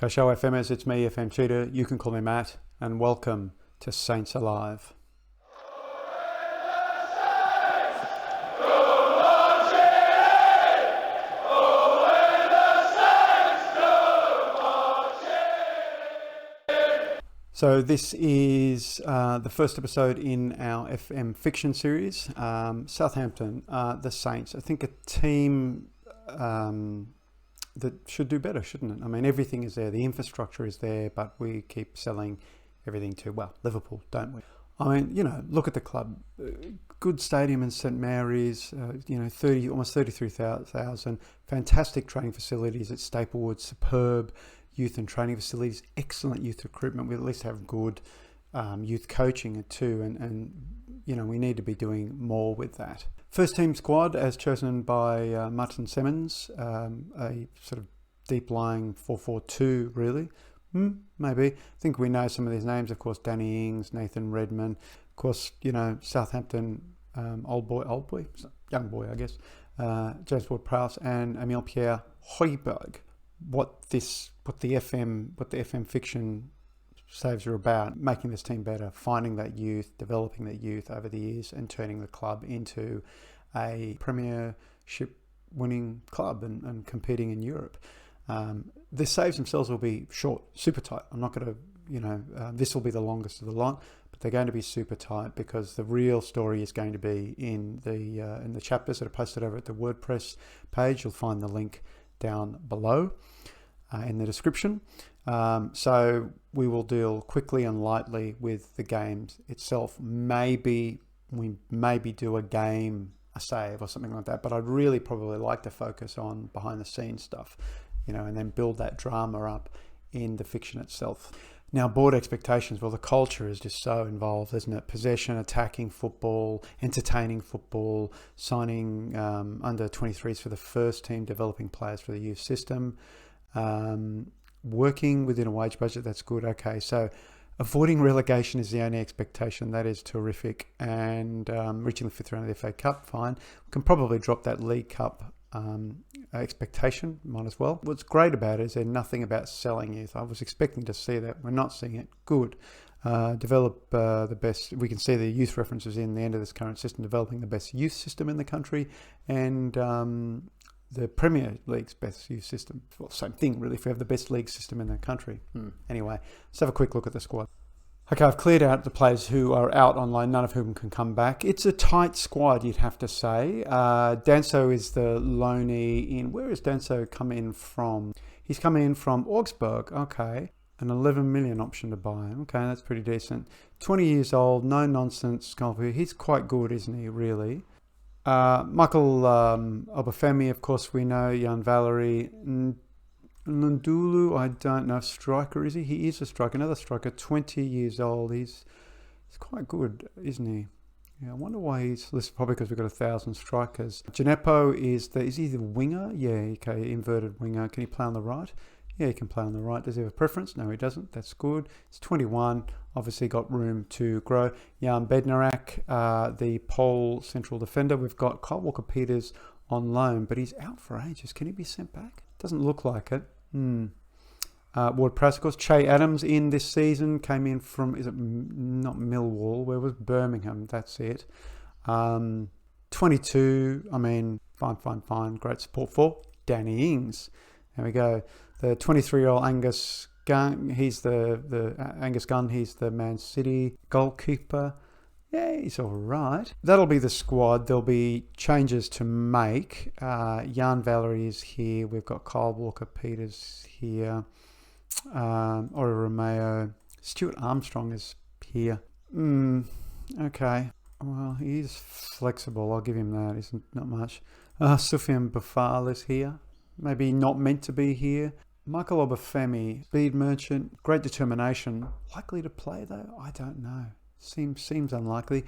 Ciao FMers, it's me, FM Cheater. You can call me Matt, and welcome to Saints Alive. So this is the first episode in our FM fiction series. Southampton, the Saints. I think a team that should do better, shouldn't it? I mean, everything is there. The infrastructure is there, but we keep selling everything to, well, Liverpool, don't we? I mean, you know, look at the club. Good stadium in St Mary's, almost 33,000. Fantastic training facilities at Staplewood, superb youth and training facilities, excellent youth recruitment. We at least have good youth coaching too, and you know, we need to be doing more with that. First team squad as chosen by Martin Semmens, a sort of deep lying 4-4-2 really. Maybe. I think we know some of these names, of course, Danny Ings, Nathan Redmond, of course, you know, Southampton young boy I guess, James Ward-Prowse and Emile Pierre Højbjerg. What the FM fiction saves are about, making this team better, finding that youth, developing that youth over the years, and turning the club into a premiership winning club and competing in Europe. The saves themselves will be short, super tight. I'm not going to, this will be the longest of the lot, but they're going to be super tight because the real story is going to be in the chapters that are posted over at the WordPress page. You'll find the link down below in the description. So we will deal quickly and lightly with the games itself. Maybe we do a save or something like that, but I'd really probably like to focus on behind the scenes stuff, you know, and then build that drama up in the fiction itself. Now, board expectations, well, the culture is just so involved, isn't it? Possession, attacking football, entertaining football, signing under 23s for the first team, developing players for the youth system, working within a wage budget, that's good. Okay, so avoiding relegation is the only expectation. That is terrific. And reaching the fifth round of the FA Cup, fine. We can probably drop that League Cup expectation, might as well. What's great about it is there's nothing about selling youth. I was expecting to see that. We're not seeing it. Good. Develop the best. We can see the youth references in the end of this current system, developing the best youth system in the country, and the Premier League's best youth system. Well, same thing really, if we have the best league system in the country. Anyway, let's have a quick look at the squad. Okay, I've cleared out the players who are out on loan, none of whom can come back. It's a tight squad, you'd have to say. Danso is the loanee in... Where has Danso come in from? He's coming in from Augsburg. Okay, an 11 million option to buy. Okay, that's pretty decent. 20 years old, no nonsense. He's quite good, isn't he, really? Michael Obafemi, of course, we know. Jan Valery. Ndulu, I don't know. Striker, is he? He is a striker. Another striker, 20 years old. He's quite good, isn't he? Yeah, I wonder why he's listed. Probably because we've got 1,000 strikers. Gineppo is he the winger? Yeah, okay, inverted winger. Can he play on the right? Yeah, he can play on the right. Does he have a preference? No, he doesn't. That's good. He's 21. Obviously got room to grow. Jan Bednarak, the Pole central defender. We've got Kyle Walker-Peters on loan, but he's out for ages. Can he be sent back? Doesn't look like it. Ward-Prowse, of course. Che Adams in this season, came in from, is it not Millwall? Where was Birmingham? That's it. 22, I mean, fine. Great support for Danny Ings. There we go. The 23-year-old Angus Gunn, he's the Angus Gunn, he's the Man City goalkeeper. Yeah, he's all right. That'll be the squad. There'll be changes to make. Jan Valery is here. We've got Kyle Walker-Peters here. Ori Romeo. Stuart Armstrong is here. Okay. Well, he's flexible. I'll give him that. Isn't not much. Soufiane Boufal is here. Maybe not meant to be here. Michael Obafemi, speed merchant, great determination. Likely to play though? I don't know. Seems unlikely.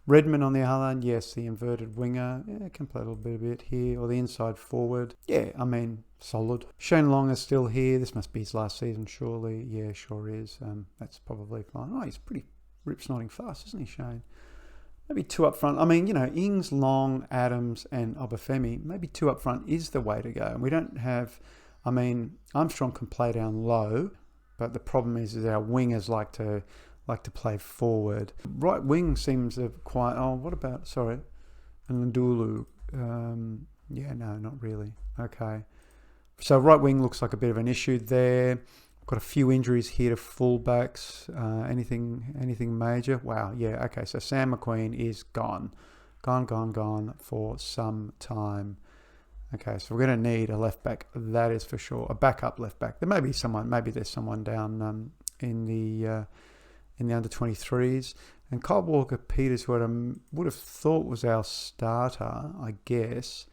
Redmond on the other hand, yes, the inverted winger. Yeah, can play a little bit here, or the inside forward. Yeah, I mean, solid. Shane Long is still here. This must be his last season, surely. Yeah, sure is. That's probably fine. Oh, he's pretty rip-snorting fast, isn't he, Shane? Maybe two up front. I mean, you know, Ings, Long, Adams, and Obafemi. Maybe two up front is the way to go. And we don't have I mean, Armstrong can play down low, but the problem is our wingers like to play forward. Right wing seems quite. Oh, what about and Ndulu? Yeah, no, not really. Okay, so right wing looks like a bit of an issue there. Got a few injuries here to fullbacks. Anything major? Wow. Yeah. Okay. So Sam McQueen is gone for some time. Okay. So we're going to need a left back. That is for sure. A backup left back. There may be someone. Maybe there's someone down in the under 23s. And Kyle Walker-Peters, who I would have thought was our starter, I guess,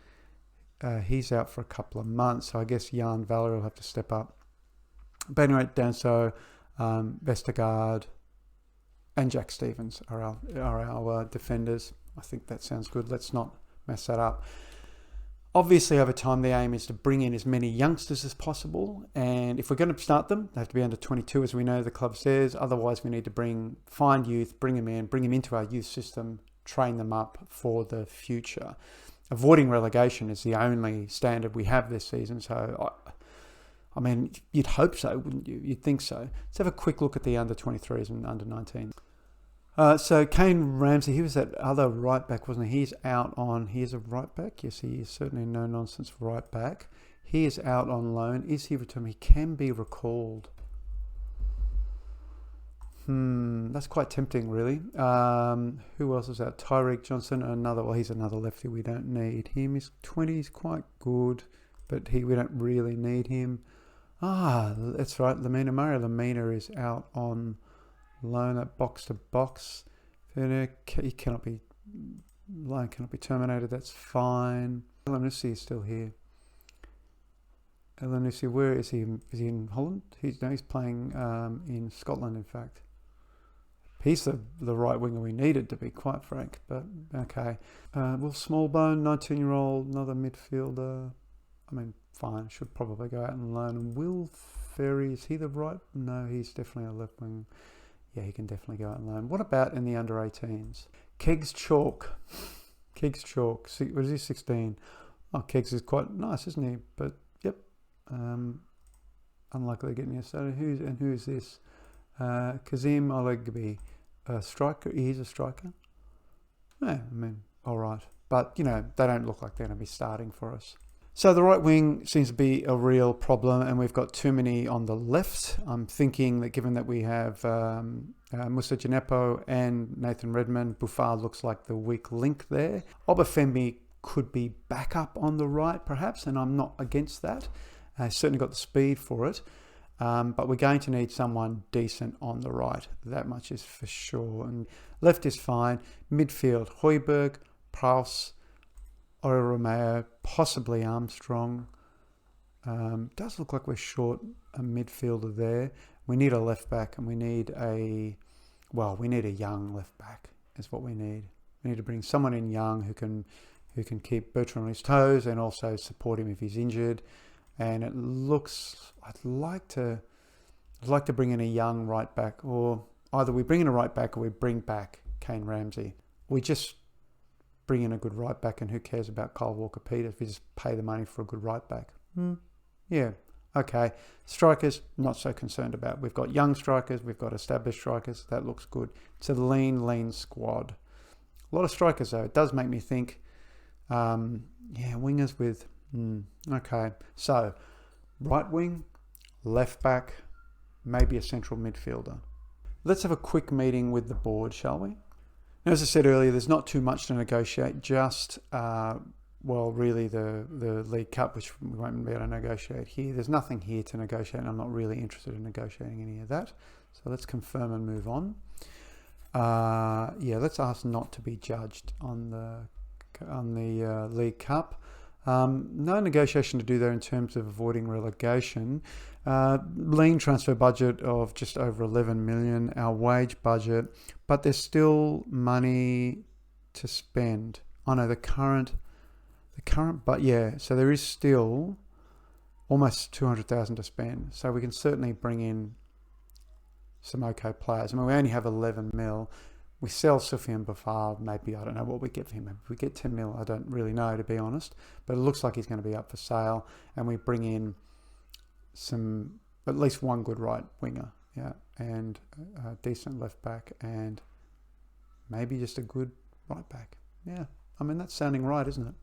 he's out for a couple of months. So I guess Jan Valerie will have to step up. But anyway, Danso, Vestergaard, and Jack Stevens are our defenders. I think that sounds good. Let's not mess that up. Obviously, over time, the aim is to bring in as many youngsters as possible. And if we're going to start them, they have to be under 22, as we know the club says. Otherwise, we need to find youth, bring them into our youth system, train them up for the future. Avoiding relegation is the only standard we have this season. So, I mean, you'd hope so, wouldn't you? You'd think so. Let's have a quick look at the under 23s and under 19s. So Kane Ramsey, he was that other right back, wasn't he? He's a right back. Yes, he is certainly no nonsense right back. He is out on loan. Is he returned? He can be recalled. That's quite tempting, really. Who else is out? Tyreek Johnson, he's another lefty we don't need. Him is 20s, quite good, but we don't really need him. That's right. Lamina is out on loan at box to box. Loan cannot be terminated. That's fine. Elanusi is still here. Elanusi, where is he? Is he in Holland? He's playing in Scotland, in fact. He's the right winger we needed, to be quite frank. But okay. Will Smallbone, 19-year-old, another midfielder. I mean, fine. Should probably go out and loan. And Will Ferry, is he the right? No, he's definitely a left wing. Yeah, he can definitely go out and loan. What about in the under 18s? Kegs Chalk. What is he, 16? Oh, Kegs is quite nice, isn't he? But, yep. Unlikely getting a started. Who is this? Kazim Olegbi. Striker. He's a striker. Yeah, I mean, all right. But, they don't look like they're going to be starting for us. So the right wing seems to be a real problem, and we've got too many on the left. I'm thinking that given that we have Musa Gineppo and Nathan Redmond, Buffard looks like the weak link there. Obafemi could be back up on the right, perhaps, and I'm not against that. Certainly got the speed for it, but we're going to need someone decent on the right. That much is for sure. And left is fine. Midfield, Højbjerg, Prowse, Ori Romeo, possibly Armstrong. Does look like we're short a midfielder there. We need a left back, and we need a young left back is what we need. We need to bring someone in young who can keep Bertrand on his toes and also support him if he's injured. And it looks, I'd like to bring in a young right back, or either we bring in a right back or we bring back Kane Ramsey. We just bring in a good right back, and who cares about Kyle Walker-Peters if we just pay the money for a good right back? Yeah, okay. Strikers, not so concerned about. We've got young strikers, we've got established strikers. That looks good. It's a lean squad. A lot of strikers, though. It does make me think, wingers with... Okay, so right wing, left back, maybe a central midfielder. Let's have a quick meeting with the board, shall we? Now, as I said earlier, there's not too much to negotiate, just, really the League Cup, which we won't be able to negotiate here. There's nothing here to negotiate, and I'm not really interested in negotiating any of that. So let's confirm and move on. Let's ask not to be judged on the League Cup. No negotiation to do there in terms of avoiding relegation. Lean transfer budget of just over 11 million, our wage budget, but there's still money to spend. Oh no, the current, but yeah, so there is still almost 200,000 to spend. So we can certainly bring in some okay players. I mean, we only have 11 mil. We sell Soufiane Buffard, maybe, I don't know what we get for him. Maybe we get 10 mil, I don't really know, to be honest. But it looks like he's going to be up for sale. And we bring in at least one good right winger, yeah, and a decent left back, and maybe just a good right back. Yeah, I mean, that's sounding right, isn't it?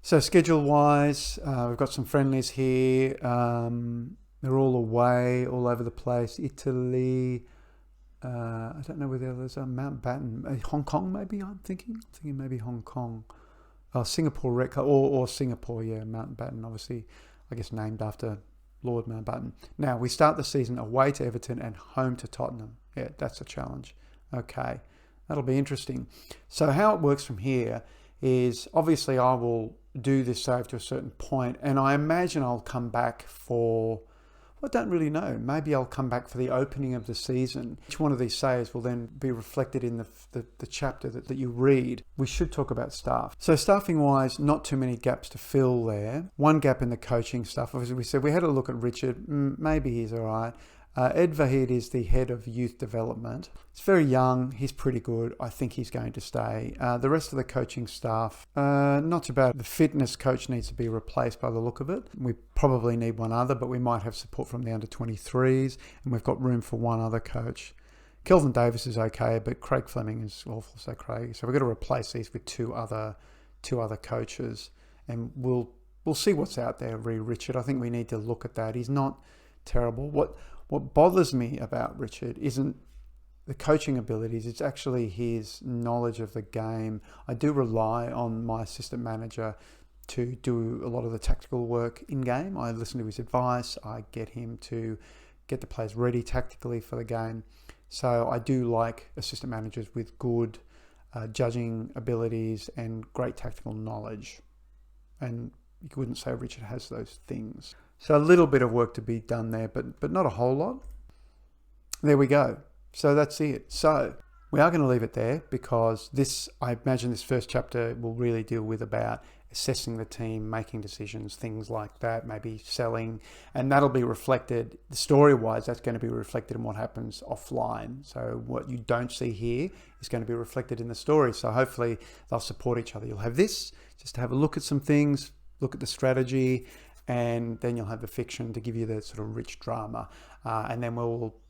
So schedule-wise, we've got some friendlies here. They're all away, all over the place. Italy, I don't know where the others are. Mountbatten, Hong Kong maybe, I'm thinking maybe Hong Kong. Singapore, or Singapore, yeah, Mountbatten, obviously, I guess named after Lord Mountbatten. Now, we start the season away to Everton and home to Tottenham. Yeah, that's a challenge. Okay, that'll be interesting. So how it works from here is, obviously I will do this save to a certain point, and I imagine I'll come back for, I don't really know, maybe I'll come back for the opening of the season. Each one of these saves will then be reflected in the chapter that you read. We should talk about staff. So staffing wise, not too many gaps to fill there. One gap in the coaching stuff. Obviously we said we had a look at Richard, maybe he's all right. Ed Vahid is the head of youth development. He's very young. He's pretty good. I think he's going to stay. The rest of the coaching staff, not too bad. The fitness coach needs to be replaced by the look of it. We probably need one other, but we might have support from the under-23s, and we've got room for one other coach. Kelvin Davis is okay, but Craig Fleming is awful. So Craig. So we've got to replace these with two other coaches, and we'll see what's out there. Richard, I think we need to look at that. He's not terrible. What bothers me about Richard isn't the coaching abilities, it's actually his knowledge of the game. I do rely on my assistant manager to do a lot of the tactical work in game. I listen to his advice. I get him to get the players ready tactically for the game. So I do like assistant managers with good judging abilities and great tactical knowledge. And you wouldn't say Richard has those things. So a little bit of work to be done there, but not a whole lot. There we go. So that's it. So we are going to leave it there, because I imagine this first chapter will really deal with about assessing the team, making decisions, things like that, maybe selling, and that'll be reflected, story-wise, that's going to be reflected in what happens offline. So what you don't see here is going to be reflected in the story. So hopefully they'll support each other. You'll have this, just to have a look at some things, look at the strategy, and then you'll have the fiction to give you the sort of rich drama. And then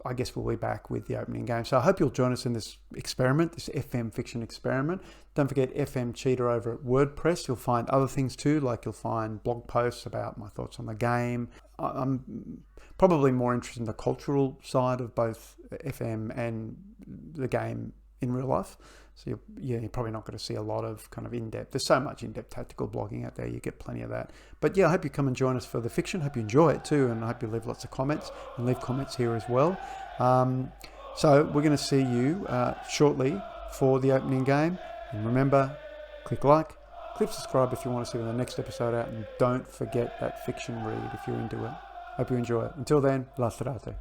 I guess we'll be back with the opening game. So I hope you'll join us in this experiment, this FM fiction experiment. Don't forget FM Cheater over at WordPress. You'll find other things too, like you'll find blog posts about my thoughts on the game. I'm probably more interested in the cultural side of both FM and the game in real life. So you're probably not going to see a lot of kind of in-depth. There's so much in-depth tactical blogging out there. You get plenty of that. But yeah, I hope you come and join us for the fiction. Hope you enjoy it too. And I hope you leave lots of comments, and leave comments here as well. So we're going to see you shortly for the opening game. And remember, click like, click subscribe if you want to see the next episode out. And don't forget that fiction read if you're into it. Hope you enjoy it. Until then, la serate.